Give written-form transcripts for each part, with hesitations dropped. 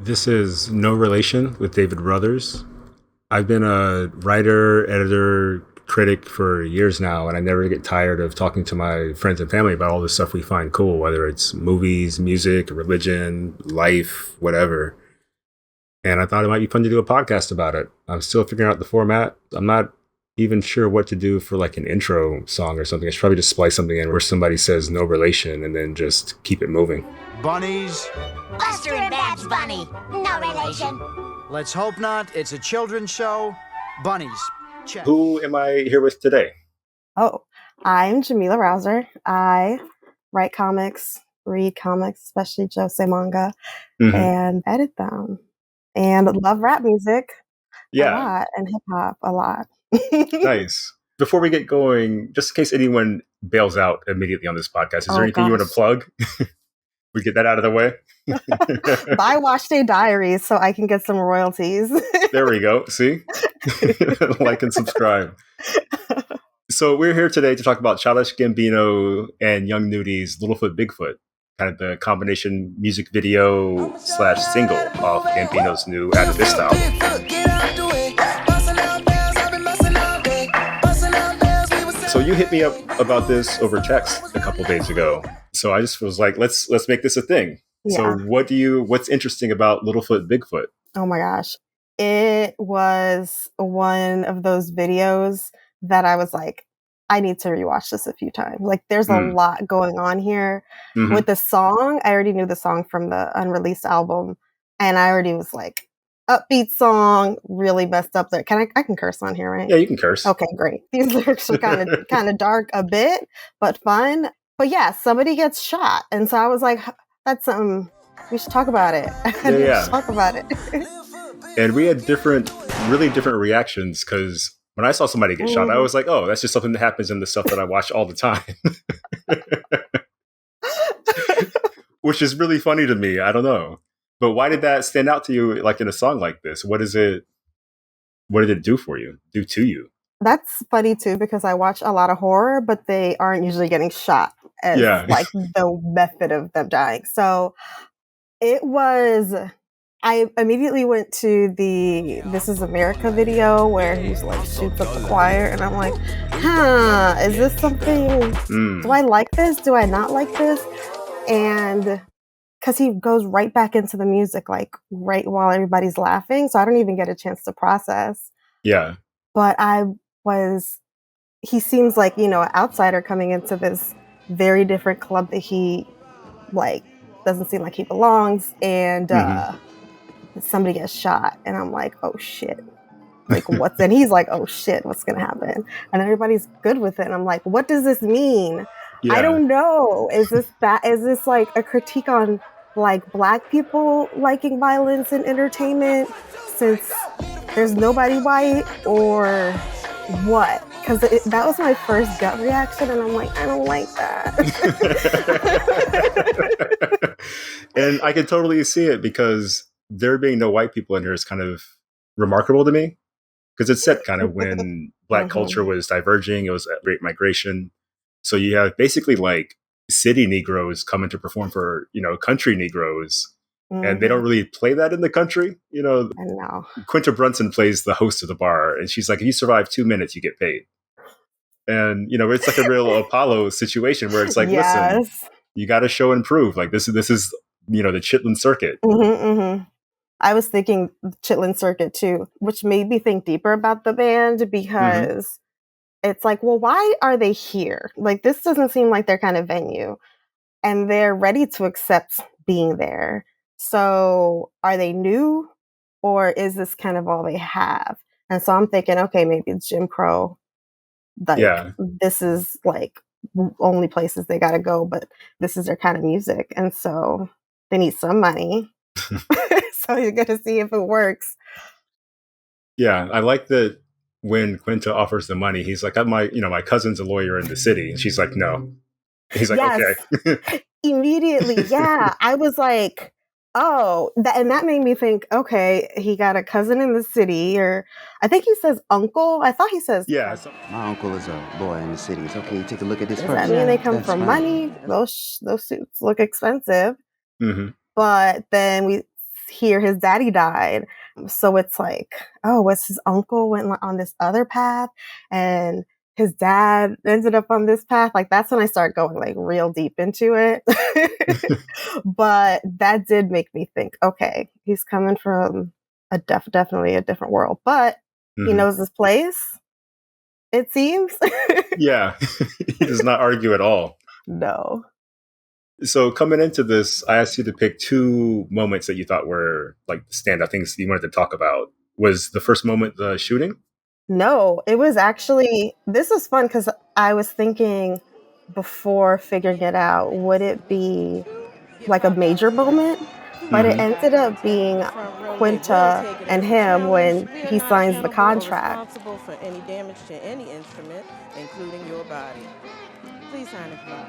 This is No Relation with David Ruthers. I've been a writer, editor, critic for years now, and I never get tired of talking to my friends and family about all the stuff we find cool, whether it's movies, music, religion, life, whatever. And I thought it might be fun to do a podcast about it. I'm still figuring out the format. I'm not even sure what to do for like an intro song or something. I should probably just splice something in where somebody says no relation and then just keep it moving. Bunnies? Buster and Babs Bunny. No relation. Let's hope not. It's a children's show. Bunnies. Check. Who am I here with today? Oh, I'm Jamila Rouser. I write comics, read comics, especially Josei manga, and edit them. And love rap music a lot and hip hop a lot. Nice. Before we get going, just in case anyone bails out immediately on this podcast, is there anything you want to plug? We get that out of the way. Buy Wash Day Diaries so I can get some royalties. There we go. See? Like and subscribe. So we're here today to talk about Childish Gambino and Young Nudi's Littlefoot Bigfoot, kind of the combination music video / single off Gambino's new Out of This album. So you hit me up about this over text a couple days ago. So I just was like, let's make this a thing. Yeah. So what's interesting about Littlefoot Bigfoot? Oh my gosh. It was one of those videos that I was like, I need to rewatch this a few times. Like there's a lot going on here. With the song, I already knew the song from the unreleased album. And I already was like, upbeat song, really messed up there. I can curse on here, right? Yeah, you can curse. Okay, great. These lyrics are kind of dark a bit, but fun. But yeah, somebody gets shot. And so I was like, that's we should talk about it. We should talk about it. And we had really different reactions because when I saw somebody get shot, I was like, oh, that's just something that happens in the stuff that I watch all the time. Which is really funny to me. I don't know. But why did that stand out to you, like in a song like this? What did it do to you? That's funny too, because I watch a lot of horror, but they aren't usually getting shot as like the method of them dying. So I immediately went to the This Is America video where he like shoots up the choir, and I'm like, is this something? Do I like this? Do I not like this? And because he goes right back into the music, like right while everybody's laughing. So I don't even get a chance to process. Yeah. But he seems like, an outsider coming into this very different club that he like doesn't seem like he belongs. And somebody gets shot. And I'm like, oh shit. Like and he's like, oh shit, what's going to happen? And everybody's good with it. And I'm like, what does this mean? Yeah. I don't know. Is this like a critique on like Black people liking violence in entertainment since there's nobody white, or what? Because that was my first gut reaction, and I'm like, I don't like that. And I can totally see it, because there being no white people in here is kind of remarkable to me, because it's set kind of when Black culture was diverging. It was a Great Migration. So you have basically like city Negroes coming to perform for, country Negroes. And they don't really play that in the country. I know. Quinta Brunson plays the host of the bar, and she's like, if you survive 2 minutes, you get paid. And, it's like a real Apollo situation where it's like, listen, you got to show and prove. Like this is, the Chitlin Circuit. I was thinking Chitlin Circuit too, which made me think deeper about the band, because it's like, well, why are they here? Like, this doesn't seem like their kind of venue, and they're ready to accept being there. So are they new, or is this kind of all they have? And so I'm thinking, okay, maybe it's Jim Crow. Like, this is like only places they got to go, but this is their kind of music. And so they need some money. So you're going to see if it works. Yeah, I like that when Quinta offers the money, he's like, my cousin's a lawyer in the city. And she's like, no. He's like, okay. Immediately, yeah. I was like, oh, and that made me think, okay, he got a cousin in the city, or I think he says uncle. I thought he says, yeah. My uncle is a boy in the city. So can you take a look at this does first? that mean they come from money? Those suits look expensive. But then we here his daddy died. So it's like, oh, was his uncle went on this other path and his dad ended up on this path? Like, that's when I start going like real deep into it. But that did make me think, okay, he's coming from definitely a different world, but he knows his place, it seems. Yeah. He does not argue at all. No. So coming into this, I asked you to pick 2 moments that you thought were like standout things you wanted to talk about. Was the first moment the shooting? No, it was actually, this was fun because I was thinking before figuring it out, would it be like a major moment? But it ended up being Quinta and him when he signs the contract. Responsible for any damage to any instrument, including your body. Please sign it, Bob.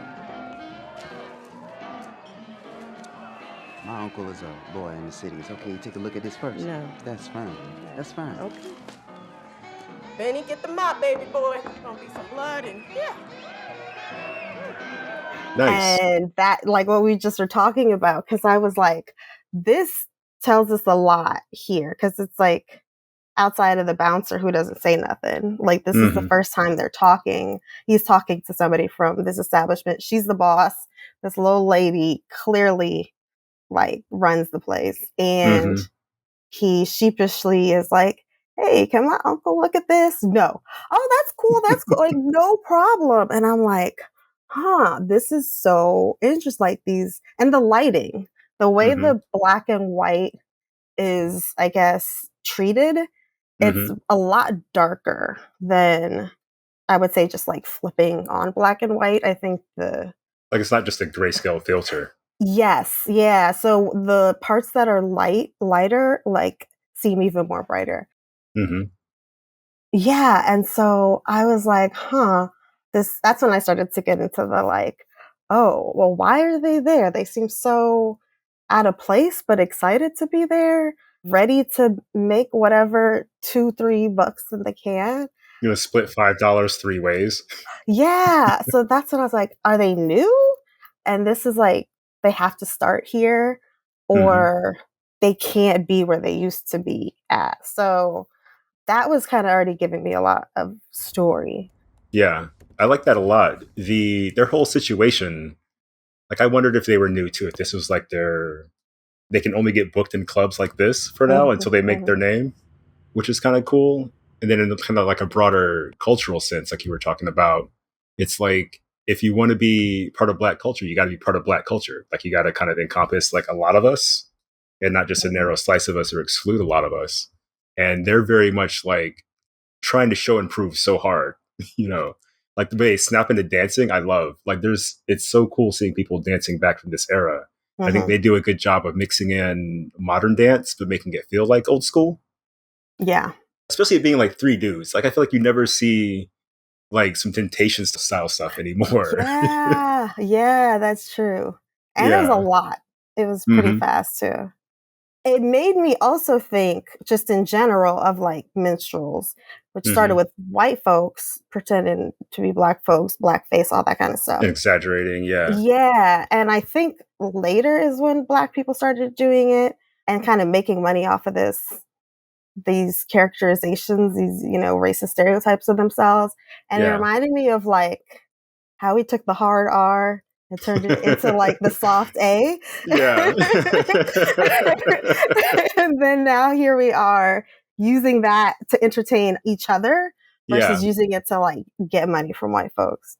My uncle is a boy in the city. It's okay, take a look at this first. No. That's fine. That's fine. Okay. Benny, get the mop, baby boy. Gonna be some blood in here. Nice. And that, like what we just were talking about, because I was like, this tells us a lot here, because it's like outside of the bouncer who doesn't say nothing. Like, this is the first time they're talking. He's talking to somebody from this establishment. She's the boss. This little lady clearly like runs the place. And he sheepishly is like, hey, can my uncle look at this? No. Oh, that's cool. That's cool. Like, no problem. And I'm like, this is so interesting. Like, these, and the lighting, the way the black and white is, I guess, treated, it's a lot darker than, I would say, just like flipping on black and white. I think like, it's not just a grayscale filter. Yes. Yeah. So the parts that are lighter, like, seem even more brighter. Yeah. And so I was like, that's when I started to get into the like, oh, well, why are they there? They seem so out of place, but excited to be there, ready to make whatever $2-3 that they can. You're going to split $5 3 ways. Yeah. So that's when I was like, are they new? And this is like, they have to start here, or they can't be where they used to be at. So that was kind of already giving me a lot of story. Yeah, I like that a lot. Their whole situation, like, I wondered if they were new to it. This was like they can only get booked in clubs like this for now until they make their name, which is kind of cool. And then in kind of like a broader cultural sense, like you were talking about, it's like, if you want to be part of Black culture, you got to be part of Black culture. Like, you got to kind of encompass like a lot of us and not just a narrow slice of us or exclude a lot of us. And they're very much like trying to show and prove so hard, you know, like the way they snap into dancing. I love, like, it's so cool seeing people dancing back from this era. I think they do a good job of mixing in modern dance, but making it feel like old school. Yeah. Especially it being like 3 dudes. Like, I feel like you never see like some Temptations style stuff anymore. Yeah, that's true. And it was a lot. It was pretty fast too. It made me also think, just in general, of like minstrels, which started with white folks pretending to be Black folks, blackface, all that kind of stuff. Exaggerating, yeah. Yeah. And I think later is when Black people started doing it and kind of making money off of these characterizations, these, you know, racist stereotypes of themselves. And it reminded me of like how we took the hard R and turned it into like the soft A. Yeah. And then now here we are using that to entertain each other versus using it to like get money from white folks.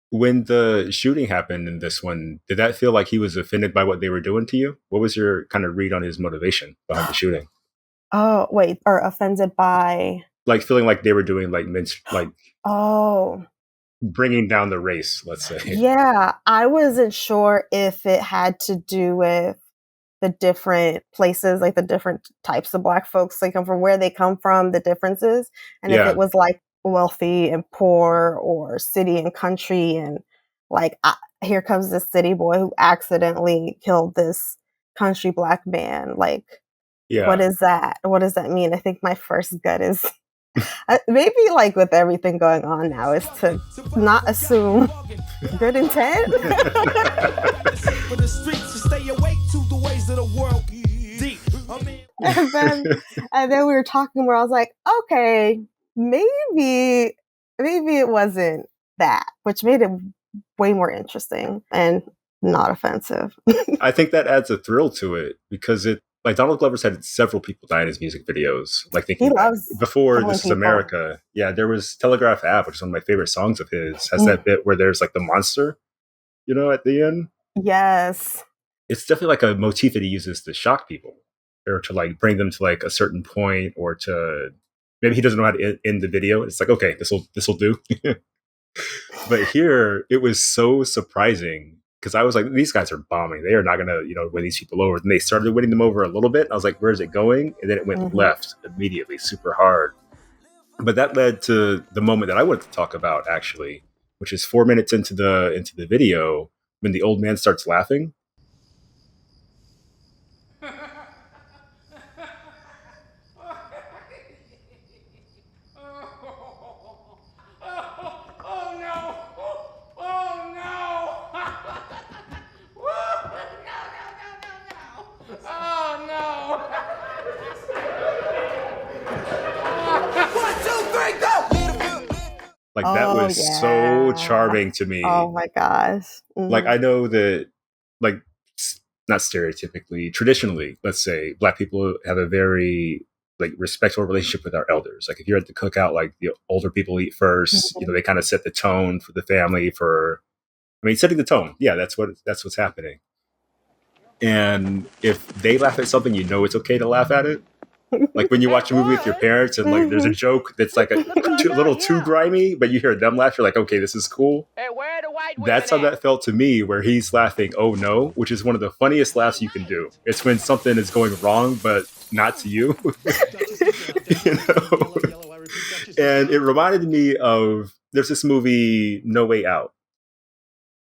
When the shooting happened in this one, did that feel like he was offended by what they were doing to you? What was your kind of read on his motivation behind the shooting? Oh, wait, or offended by? Like feeling like they were doing like bringing down the race, let's say. Yeah, I wasn't sure if it had to do with the different places, like the different types of Black folks they come from, where they come from, the differences, and if it was like wealthy and poor or city and country, and like here comes this city boy who accidentally killed this country Black man. Like, what is that? What does that mean? I think my first gut is maybe like with everything going on now is to not assume good intent. and then we were talking where I was like, okay, maybe it wasn't that, which made it way more interesting and not offensive. I think that adds a thrill to it because like Donald Glover's had several people die in his music videos. Like He thinking back, loves before killing This Is people. America. Yeah, there was Telegraph Ave, which is one of my favorite songs of his. Has that bit where there's like the monster, at the end. Yes. It's definitely like a motif that he uses to shock people or to like bring them to like a certain point or to maybe he doesn't know how to end the video. It's like, okay, this will do. But here it was so surprising because I was like, these guys are bombing. They are not going to, win these people over. And they started winning them over a little bit. I was like, where's it going? And then it went left immediately, super hard. But that led to the moment that I wanted to talk about, actually, which is 4 minutes into the video when the old man starts laughing. Like that was so charming to me. Oh my gosh. Like I know that, like, not stereotypically, traditionally, let's say, Black people have a very like respectful relationship with our elders. Like if you're at the cookout, like the older people eat first. They kind of set the tone for the family. Setting the tone. Yeah, that's what's happening. And if they laugh at something, it's okay to laugh at it. Like when you watch a movie with your parents and like there's a joke that's like a little too grimy, but you hear them laugh, you're like, okay, this is cool. Hey, where are the white women That's how at? that felt to me, where he's laughing, oh no, which is one of the funniest laughs you can do. It's when something is going wrong, but not to you. And it reminded me of, there's this movie, No Way Out.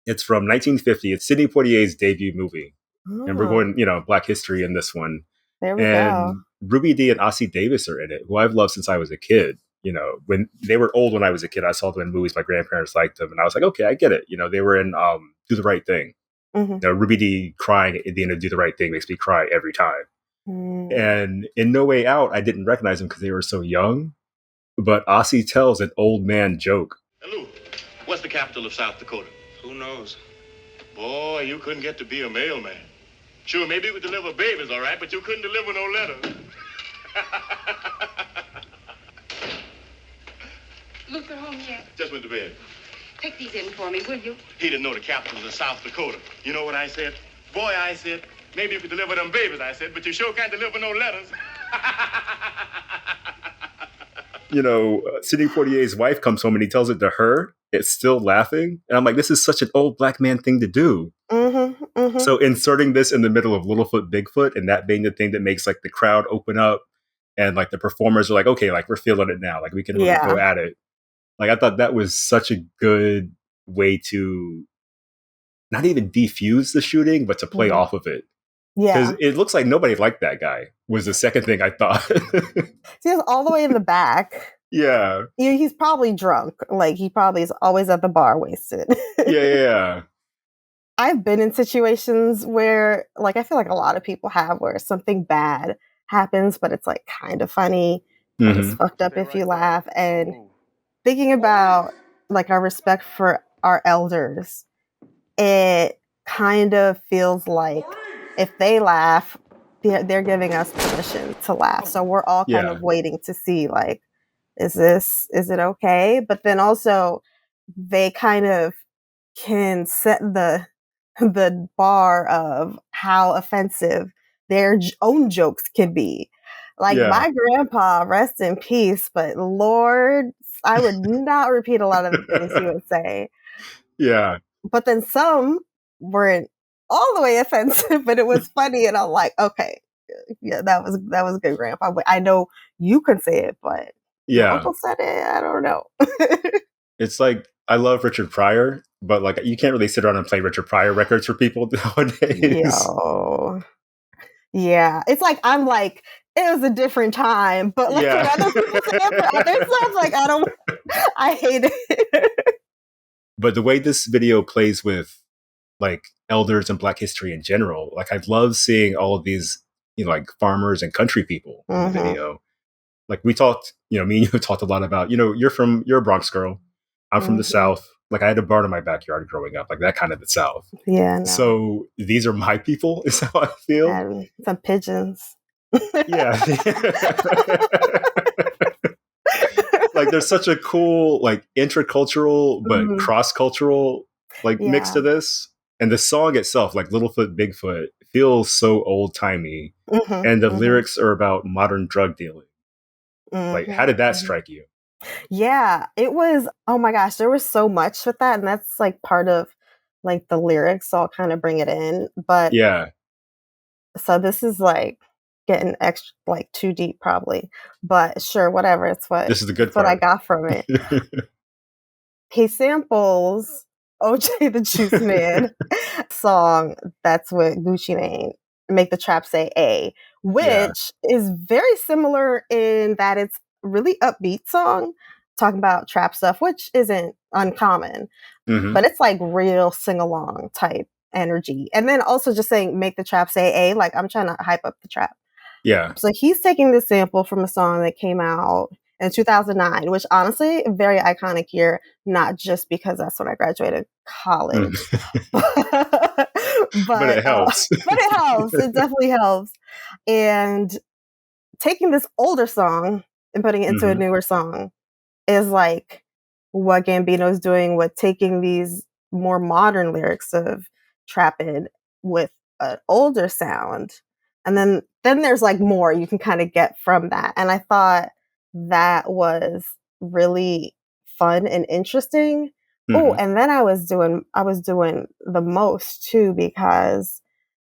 It's from 1950. It's Sidney Poitier's debut movie. And we're going, Black history in this one. There we go. Ruby Dee and Ossie Davis are in it, who I've loved since I was a kid. When they were old when I was a kid, I saw them in movies. My grandparents liked them. And I was like, okay, I get it. They were in Do the Right Thing. Ruby Dee crying at the end of Do the Right Thing makes me cry every time. And in No Way Out, I didn't recognize them because they were so young. But Ossie tells an old man joke. Hello, what's the capital of South Dakota? Who knows? Boy, you couldn't get to be a mailman. Sure, maybe you could deliver babies, all right, but you couldn't deliver no letters. Luther home yet? Just went to bed. Take these in for me, will you? He didn't know the capital of South Dakota. You know what I said? Boy, I said, maybe you could deliver them babies, I said, but you sure can't deliver no letters. Sidney Poitier's wife comes home and he tells it to her. It's still laughing. And I'm like, this is such an old Black man thing to do. So inserting this in the middle of Littlefoot, Bigfoot, and that being the thing that makes like the crowd open up and like the performers are like, okay, like we're feeling it now. Like we can really go at it. Like I thought that was such a good way to not even defuse the shooting, but to play off of it. Yeah. Because it looks like nobody liked that guy was the second thing I thought. He was all the way in the back. Yeah. He's probably drunk. Like he probably is always at the bar wasted. Yeah. I've been in situations where, like, I feel like a lot of people have, where something bad happens, but it's like kind of funny. Like, it's fucked up if you laugh. And thinking about like our respect for our elders, it kind of feels like if they laugh, they're giving us permission to laugh. So we're all kind of waiting to see, like, is it okay? But then also they kind of can set the bar of how offensive their own jokes can be. Like my grandpa, rest in peace, but Lord, I would not repeat a lot of the things he would say. Yeah. But then some weren't all the way offensive, but it was funny, and I'm like, okay, yeah, that was good, Grandpa. I know you can say it, but your uncle said it. I don't know. It's like, I love Richard Pryor, but like you can't really sit around and play Richard Pryor records for people nowadays. Yeah, it's like I'm like, it was a different time, but like other people say it for other stuff, like I hate it. But the way this video plays with like elders and Black history in general, like I love seeing all of these like farmers and country people in the Mhm. video. Like we talked, me and you talked a lot about, you're a Bronx girl. I'm from the Mhm. South. Like I had a barn in my backyard growing up, like that kind of the South. Yeah, no. So these are my people, is how I feel. And some pigeons. Yeah. Like there's such a cool, like intercultural, but Mhm. cross-cultural like mix Yeah. to this. And the song itself, like Littlefoot Bigfoot, feels so old-timey. Mhm, And the mhm, lyrics are about modern drug dealing. Like, how mhm, did that mhm. strike you? Yeah, it was, oh my gosh, there was so much with that, and that's like part of like the lyrics, so I'll kind of bring it in. But Yeah. so this is like getting extra like too deep probably. But sure, whatever. This is the good It's what I part. got from it. He samples OJ the Juice Man song that's with Gucci Mane, Make the Trap Say A, Yeah. which is very similar in that it's a really upbeat song talking about trap stuff, which isn't uncommon, Mhm. but it's like real sing along type energy. And then also just saying Make the Trap Say A, like I'm trying to hype up the trap. Yeah. So he's taking this sample from a song that came out in 2009, which honestly, a very iconic year, not just because that's when I graduated college, Mhm. but But it helps. but it helps. It definitely helps. And taking this older song and putting it into a Mhm. newer song is like what Gambino's doing with taking these more modern lyrics of Trapid with an older sound. And then there's like more you can kind of get from that. And I thought that was really fun and interesting. Oh, Mhm. and then I was doing the most too because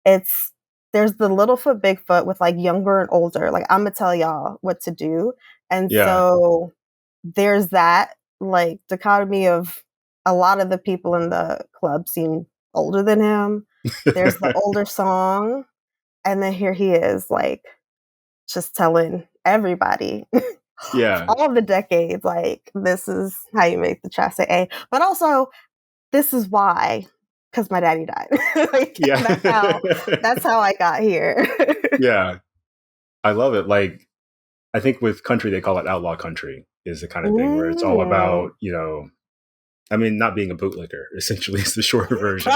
it's there's the Littlefoot Bigfoot with like younger and older. Like I'm gonna tell y'all what to do. And Yeah. so there's that like dichotomy of a lot of the people in the club seem older than him. There's the older song, and then here he is like just telling everybody Yeah. all of the decades like this is how you make the Trap Say A. But also this is why, because my daddy died. Like, Yeah. that's how I got here. Yeah. I love it. Like, I think with country, they call it outlaw country, is the kind of thing where it's all Mm. about, I mean, not being a bootlicker, essentially, is the shorter version.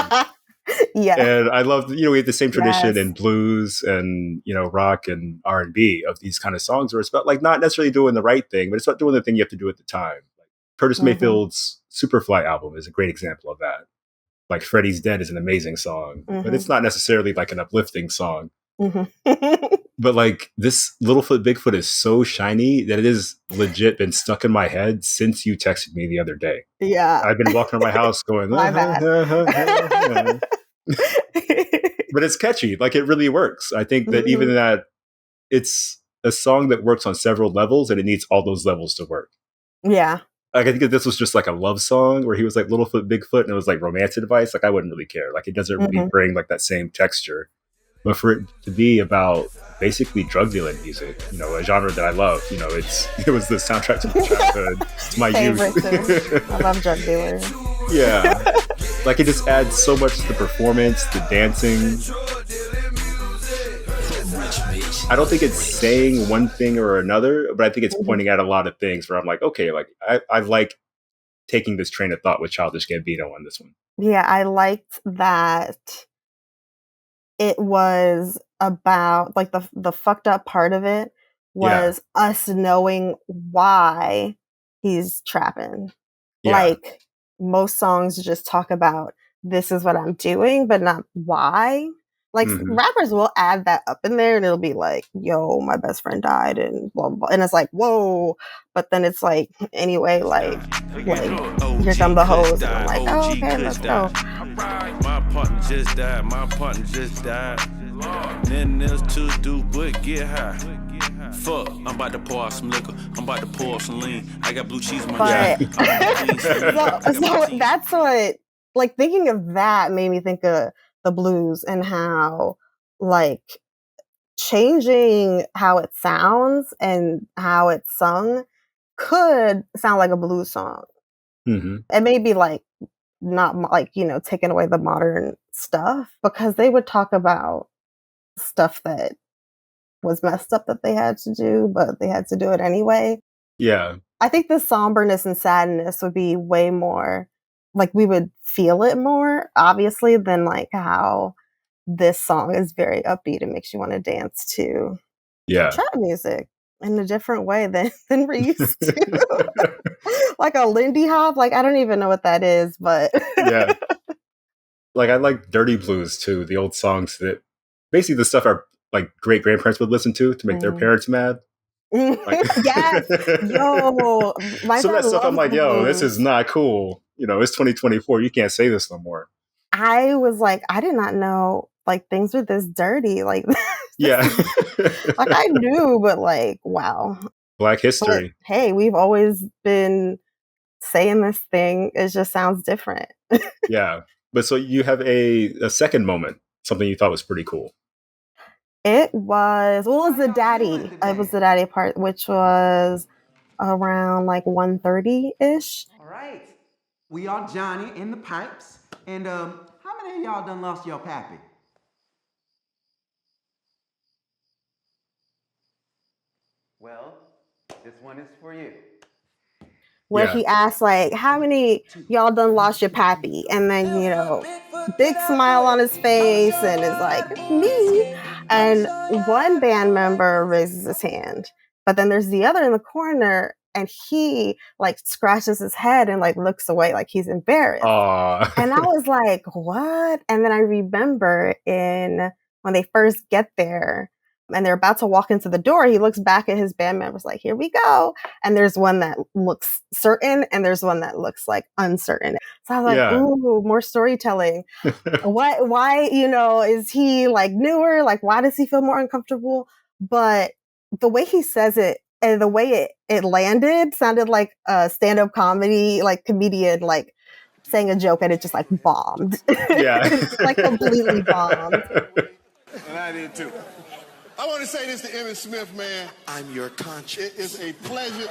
Yeah. And I love, we have the same tradition Yes. in blues and, rock and R&B of these kind of songs where it's about like not necessarily doing the right thing, but it's about doing the thing you have to do at the time. Like Curtis Mhm. Mayfield's Superfly album is a great example of that. Like Freddie's Dead is an amazing song, but it's Mhm. not necessarily like an uplifting song. Mhm. But like this Littlefoot Bigfoot is so shiny that it is legit been stuck in my head since you texted me the other day. Yeah. I've been walking around my house going, My bad. but it's catchy. Like it really works. I think that even Mhm. that it's a song that works on several levels and it needs all those levels to work. Yeah. Like I think if this was just like a love song where he was like Littlefoot Bigfoot and it was like romance advice, like I wouldn't really care. Like it doesn't really Mhm. bring like that same texture. But for it to be about basically drug dealing music, a genre that I love, it was the soundtrack to my childhood, to my Favorite too. youth. I love drug dealers. Yeah. Like it just adds so much to the performance, the dancing. I don't think it's saying one thing or another, but I think it's Mhm. pointing out a lot of things where I'm like, okay, like I like taking this train of thought with Childish Gambino on this one. Yeah, I liked that it was about like the fucked up part of it Yeah. was us knowing why he's trapping. Yeah. Like most songs just talk about this is what I'm doing, but not why. Like Mhm. rappers will add that up in there and it'll be like, yo, my best friend died and blah blah, blah. And it's like, whoa. But then it's like, anyway, like here come the hoes. And I'm like, oh, okay, let's go. My partner just died. My partner just died. Nothing else to do but get high. Fuck, I'm about to pour out some liquor. I'm about to pour out some lean. I got blue cheese in my But jacket. so that's what, like, thinking of that made me think of the blues and how, like, changing how it sounds and how it's sung could sound like a blues song. Mm-hmm. It may be like not like, taking away the modern stuff because they would talk about stuff that was messed up that they had to do, but they had to do it anyway. Yeah. I think the somberness and sadness would be way more like we would feel it more, obviously, than like how this song is very upbeat and makes you want to dance to Yeah. trap music in a different way than we're used to. Like a Lindy Hop, like I don't even know what that is, but Yeah. Like I like Dirty Blues too, the old songs that basically the stuff our like great grandparents would listen to make their parents mad. Like, yes, yo, my some of dad that stuff I'm loves like, the yo, this blues. is not cool. You know, it's 2024. You can't say this no more. I was like, I did not know like things were this dirty. Like, Yeah. like I knew, but like, wow. Black But history. hey, we've always been saying this thing. It just sounds different. Yeah. But so you have a second moment, something you thought was pretty cool. It was the daddy. It was the daddy part, which was around like 1:30 ish. All right. We are Johnny in the pipes. And how many of y'all done lost your pappy? Well, this one is for you. Where Yeah. he asked like, how many y'all done lost your pappy? And then, you know, big smile on his face and is like, me. And one band member raises his hand, but then there's the other in the corner and he like scratches his head and like looks away like he's embarrassed. And I was like, what? And then I remember when they first get there and they're about to walk into the door, he looks back at his band members like, here we go. And there's one that looks certain and there's one that looks like uncertain. So I was like, Yeah. ooh, more storytelling. Why, you know, is he like newer? Like, why does he feel more uncomfortable? But the way he says it and the way it landed sounded like a stand-up comedy, like comedian, like saying a joke and it just like bombed. Yeah. It's like completely bombed. And I did too. I want to say this to Emmitt Smith, man. I'm your conscience. It is a pleasure.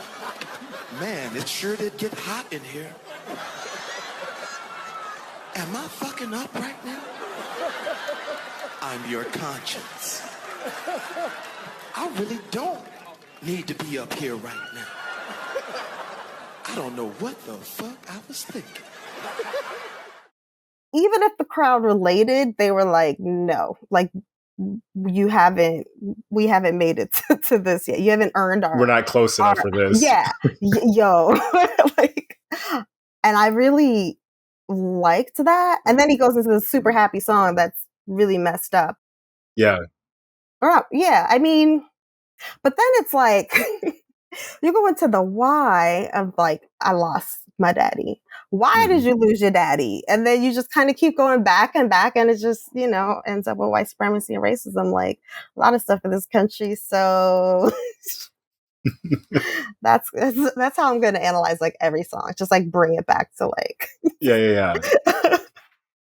Man, it sure did get hot in here. Am I fucking up right now? I'm your conscience. I really don't need to be up here right now. I don't know what the fuck I was thinking. Even if the crowd related, they were like, no, like we haven't made it to this yet. You haven't earned We're not close enough for this. Yeah. Yo. Like, and I really liked that. And then he goes into this super happy song that's really messed up. Yeah. Yeah. I mean, but then it's like you go into the why of like, I lost my daddy. Why did you lose your daddy? And then you just kind of keep going back and back, and it just, you know, ends up with white supremacy and racism, like a lot of stuff in this country. So that's how I'm going to analyze like every song. Just like bring it back to like Yeah.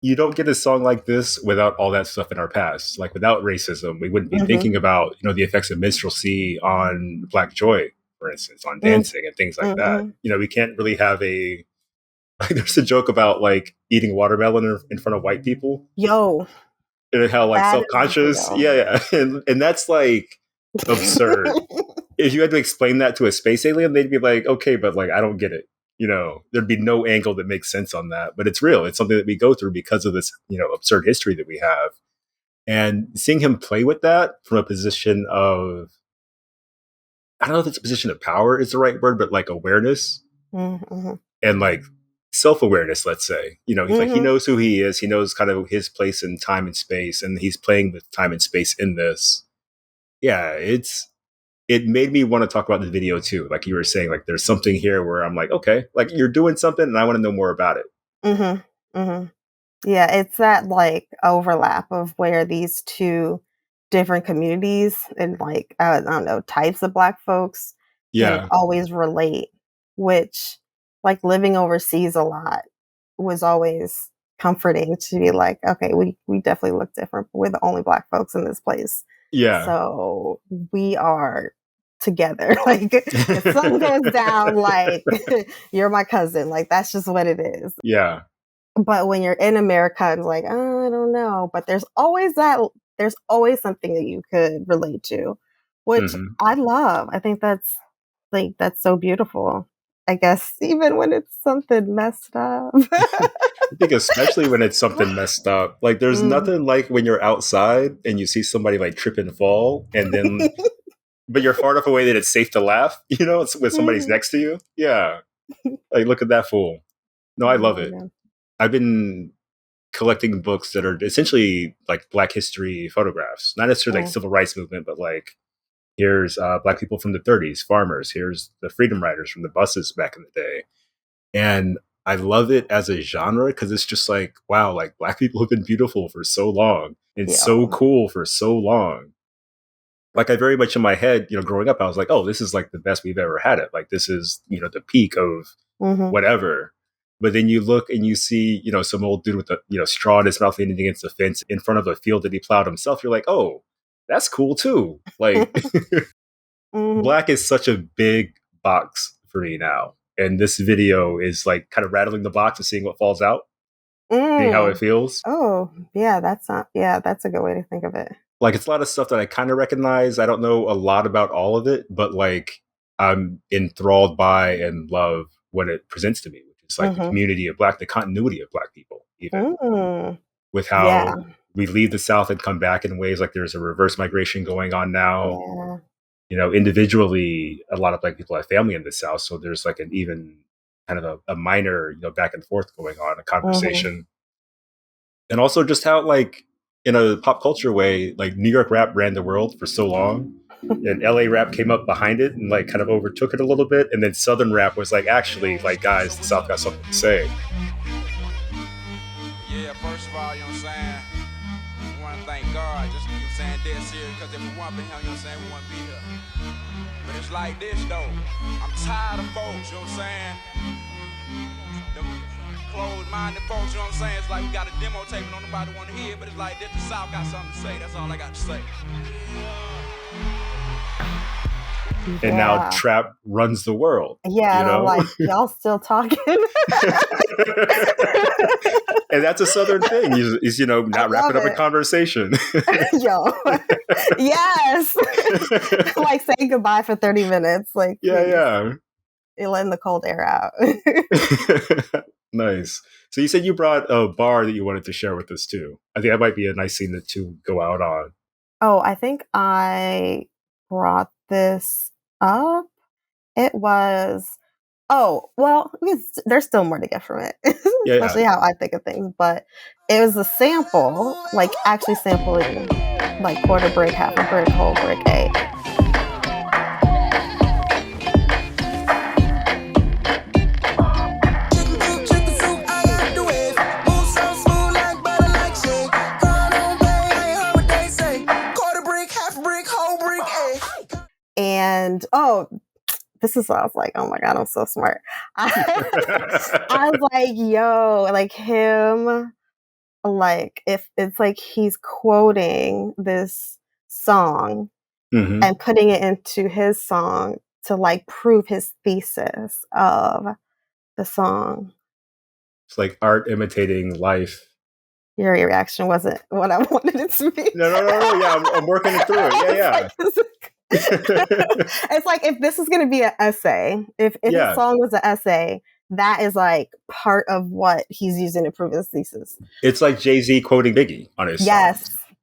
You don't get a song like this without all that stuff in our past. Like without racism, we wouldn't be thinking about, you know, the effects of minstrelsy on Black joy, for instance, on dancing and things like that. You know, we can't really have like, there's a joke about like eating watermelon in front of white people. Yo. And how like self-conscious. Yeah. And that's like absurd. If you had to explain that to a space alien, they'd be like, okay, but like, I don't get it. You know, there'd be no angle that makes sense on that. But it's real. It's something that we go through because of this, you know, absurd history that we have. And seeing him play with that from a position of, I don't know if it's a position of power is the right word, but like awareness and like self-awareness, let's say. You know, he's like, he knows who he is. He knows kind of his place in time and space. And he's playing with time and space in this. Yeah, it made me want to talk about the video too. Like you were saying, like there's something here where I'm like, okay, like you're doing something and I want to know more about it. Yeah, it's that like overlap of where these two different communities and like, I don't know, types of Black folks can always relate, which like living overseas a lot was always comforting to be like, okay, we definitely look different, but we're the only Black folks in this place. Yeah. So we are together. Like if something goes down, like you're my cousin. Like that's just what it is. Yeah. But when you're in America, it's like, oh, I don't know. But there's always something that you could relate to. which hmm I love. I think that's so beautiful. I guess even when it's something messed up. I think especially when it's something messed up. Like there's Mhm. nothing like when you're outside and you see somebody like trip and fall, and then but you're far enough away that it's safe to laugh. It's when somebody's Mhm. next to you. Yeah, like look at that fool. No, I love Oh, it. man. I've been collecting books that are essentially like Black history photographs, not necessarily like Mm. civil rights movement, but like here's Black people from the 30s, farmers. Here's the freedom riders from the buses back in the day, and I love it as a genre because it's just like wow, like Black people have been beautiful for so long and so Yo. cool for so long. Like I very much in my head, growing up, I was like, oh, this is like the best we've ever had it. Like this is the peak of Mhm. whatever. But then you look and you see, some old dude with a straw in his mouth leaning against the fence in front of a field that he plowed himself. You're like, oh, that's cool too. Like Mhm. black is such a big box for me now. And this video is like kind of rattling the box and seeing what falls out, seeing how it Mm. feels. Oh, yeah, that's a good way to think of it. Like it's a lot of stuff that I kind of recognize. I don't know a lot about all of it, but like I'm enthralled by and love what it presents to me, which is like the Mhm. community of black, the continuity of black people, even Mm. with Yeah. how we leave the South and come back in ways like there's a reverse migration going on now. Yeah. Individually, a lot of black people have family in the South, so there's like an even kind of a minor, back and forth going on, a Mhm. conversation, and also just how like in a pop culture way, like New York rap ran the world for so long, and LA rap came up behind it and like kind of overtook it a little bit, and then Southern rap was like actually like guys, the South got something to say. Yeah, first of all, you know what I'm saying? We want to thank God, just, you know what I'm saying, dead serious, because if we weren't been here, you know what I'm saying, we wouldn't be here. But it's like this, though. I'm tired of folks, you know what I'm saying? Them closed-minded folks, you know what I'm saying? It's like we got a demo tape and don't nobody want to hear it, but it's like this, the South got something to say. That's all I got to say. And now Yeah. trap runs the world. Yeah, and I'm like, y'all still talking? And that's a Southern thing. Is not wrapping up a conversation. Yo. Yes. Like saying goodbye for 30 minutes. Like, Yeah. You're letting the cold air out. Nice. So you said you brought a bar that you wanted to share with us too. I think that might be a nice scene to go out on. Oh, I think I brought this up. It was, there's still more to get from it, especially how I think of things. But it was a sample, like actually sampling, like quarter brick, half a brick, whole brick, A. And this is, I was like, oh my God, I'm so smart. I was like, yo, like him, like if it's like he's quoting this song and putting it into his song to like prove his thesis of the song. It's like art imitating life. Your reaction wasn't what I wanted it to be. No. Yeah, I'm working it through. Yeah. It's like if this is going to be an essay, if his song was an essay, that is like part of what he's using to prove his thesis. It's like Jay-Z quoting Biggie on his song.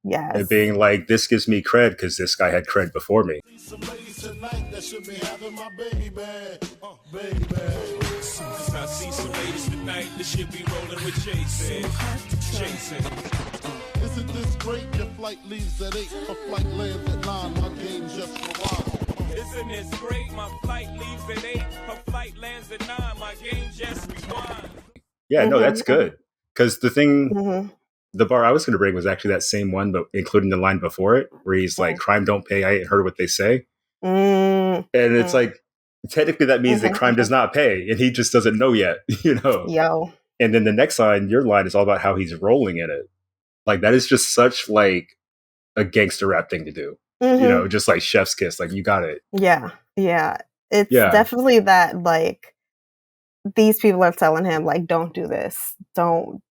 Yes. And being like, this gives me cred because this guy had cred before me. I see some ladies tonight that should be rolling with Jason. Isn't this great? Your flight leaves at 8, her flight lands at 9, my game just rewind. Isn't this great? My flight leaves at 8, her flight lands at 9, my game just rewind. Yeah, no, that's good. Because the thing, the bar I was going to bring was actually that same one, but including the line before it, where he's like, crime don't pay, I ain't heard what they say. And it's like, technically that means that crime does not pay, and he just doesn't know yet, Yo. And then the next line, your line, is all about how he's rolling in it. Like, that is just such, like, a gangster rap thing to do. Just like chef's kiss. Like, you got it. Yeah. It's definitely that, like, these people are telling him, like, don't do this. Don't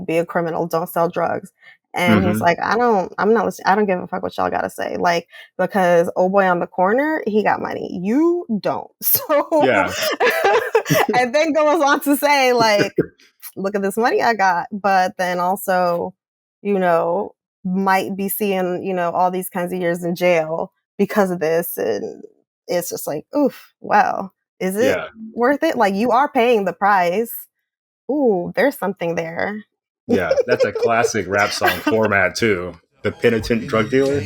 be a criminal. Don't sell drugs. And he's like, I'm not listening. I don't give a fuck what y'all gotta say. Like, because old boy on the corner, he got money. You don't. So Yeah. and then goes on to say, like, look at this money I got. But then also, you know, might be seeing, you know, all these kinds of years in jail because of this. And it's just like, oof, well, is it worth it? Like, you are paying the price. Ooh, there's something there. Yeah, that's a classic rap song format too. The penitent drug dealer.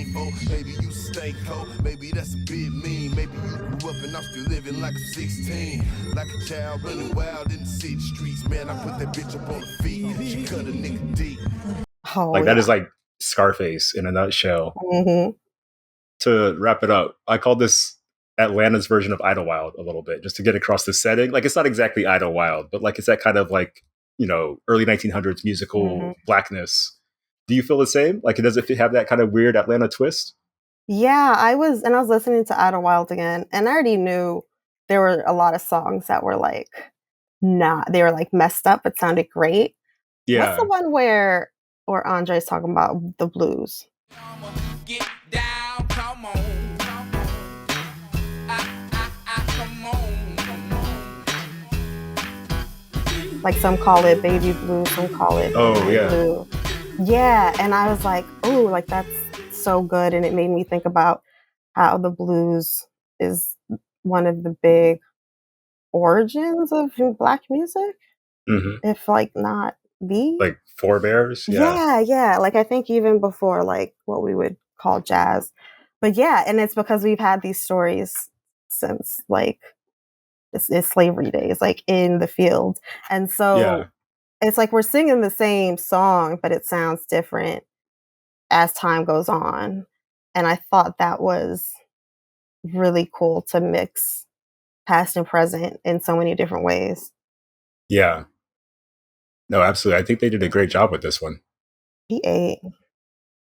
Maybe you stay cold, maybe that's a bit mean. Maybe you grew up and I'm still living like a 16. Like a child running wild in the city streets. Man, I put that bitch up on the feet. She cut a nigga deep. Oh, Like that is like Scarface in a nutshell. Mm-hmm. To wrap it up, I call this Atlanta's version of Idlewild a little bit, just to get across the setting. Like, it's not exactly Idlewild, but like it's that kind of like, you know, early 1900s musical blackness. Do you feel the same? Like, does it have that kind of weird Atlanta twist? Yeah, I was listening to Idlewild again, and I already knew there were a lot of songs that were like they were like messed up, but sounded great. Yeah. What's the one where Andre's talking about the blues? Get down, come on. Like, some call it baby blue, some call it blue. Yeah, and I was like, oh, like that's so good, and it made me think about how the blues is one of the big origins of Black music, if like not the like forebears. Yeah. Like, I think even before like what we would call jazz, but yeah, and it's because we've had these stories since like it's slavery days, like in the field, and so it's like we're singing the same song, but it sounds different as time goes on. And I thought that was really cool to mix past and present in so many different ways. Yeah. No, absolutely. I think they did a great job with this one. He ate.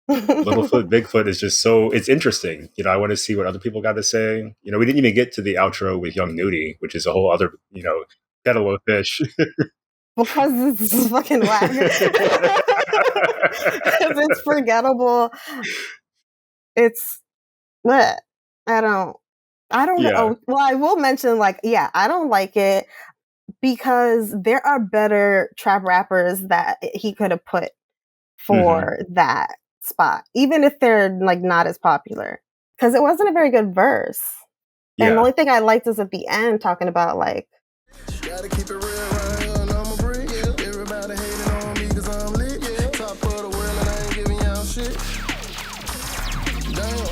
Littlefoot, Bigfoot is just so, it's interesting. You know, I want to see what other people got to say. You know, we didn't even get to the outro with Young Nudie, which is a whole other, you know, kettle of fish. Because it's fucking whack. It's forgettable. It's what? I don't know. Well, I will mention, like, yeah, I don't like it because there are better trap rappers that he could have put for that spot, even if they're like not as popular, because it wasn't a very good verse. And the only thing I liked is at the end talking about like, gotta keep it real right here and I'ma bring it. Everybody hating on me cause I'm lit. Top of the world and I ain't giving y'all shit. Damn.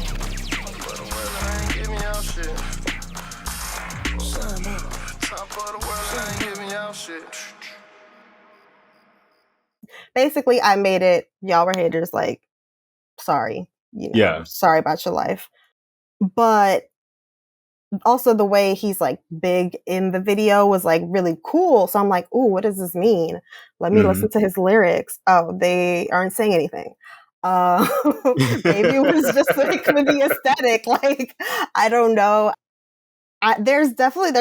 Top of the world and I ain't giving y'all shit. Top of the world and I ain't giving y'all shit. Basically, I made it, y'all were haters, like, sorry, you know, sorry about your life. But also the way he's like big in the video was like really cool. So I'm like, ooh, what does this mean? Let me listen to his lyrics. Oh, they aren't saying anything. Maybe it was just like for the aesthetic. Like, I don't know. There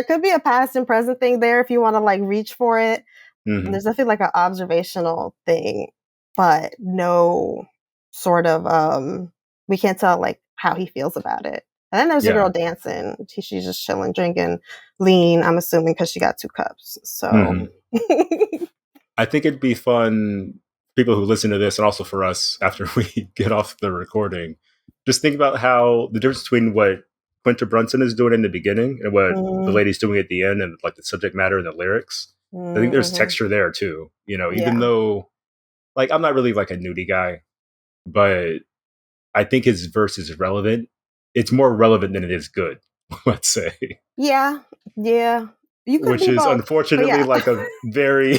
could be a past and present thing there if you want to like reach for it. There's definitely like an observational thing, but no sort of we can't tell like how he feels about it. And then there's a girl dancing. She's just chilling, drinking lean, I'm assuming, because she got 2 cups. So I think it'd be fun, people who listen to this, and also for us after we get off the recording, just think about how the difference between what Quinta Brunson is doing in the beginning and what the lady's doing at the end, and like the subject matter and the lyrics. I think there's texture there too. You know, even though like I'm not really like a nudie guy, but I think his verse is relevant. It's more relevant than it is good, let's say. Yeah. You could Which is both, unfortunately like a very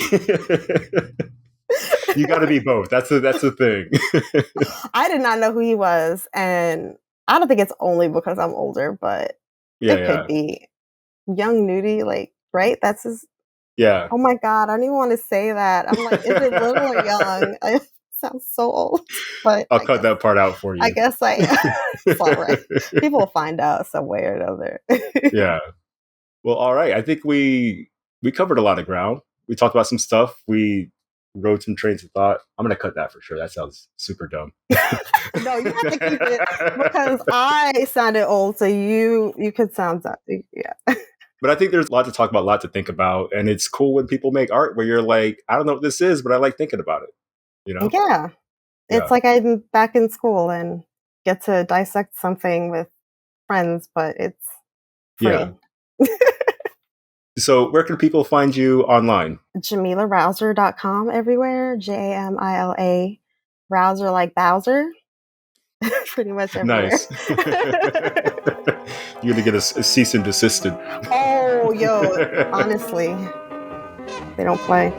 you got to be both. That's the thing. I did not know who he was, and I don't think it's only because I'm older, but it could be Young Nudie, like, right? That's his. Yeah. Oh my God, I don't even want to say that. I'm like, is it little or young? I sound so old. But I'll cut that part out for you. I guess it's all right. People will find out some way or another. Yeah. Well, all right. I think we covered a lot of ground. We talked about some stuff. We wrote some trains of thought. I'm gonna cut that for sure. That sounds super dumb. No, you have to keep it because I sounded old, so you could sound something. Yeah. But I think there's a lot to talk about, a lot to think about, and it's cool when people make art where you're like, I don't know what this is, but I like thinking about it. You know? Yeah. It's like I'm back in school and get to dissect something with friends, but it's free. Yeah. So where can people find you online? JamilaRouser.com everywhere. JAMILA Rouser like Bowser. Pretty much everywhere. Nice. You're gonna get a cease and desist. Oh, yo, honestly, they don't play.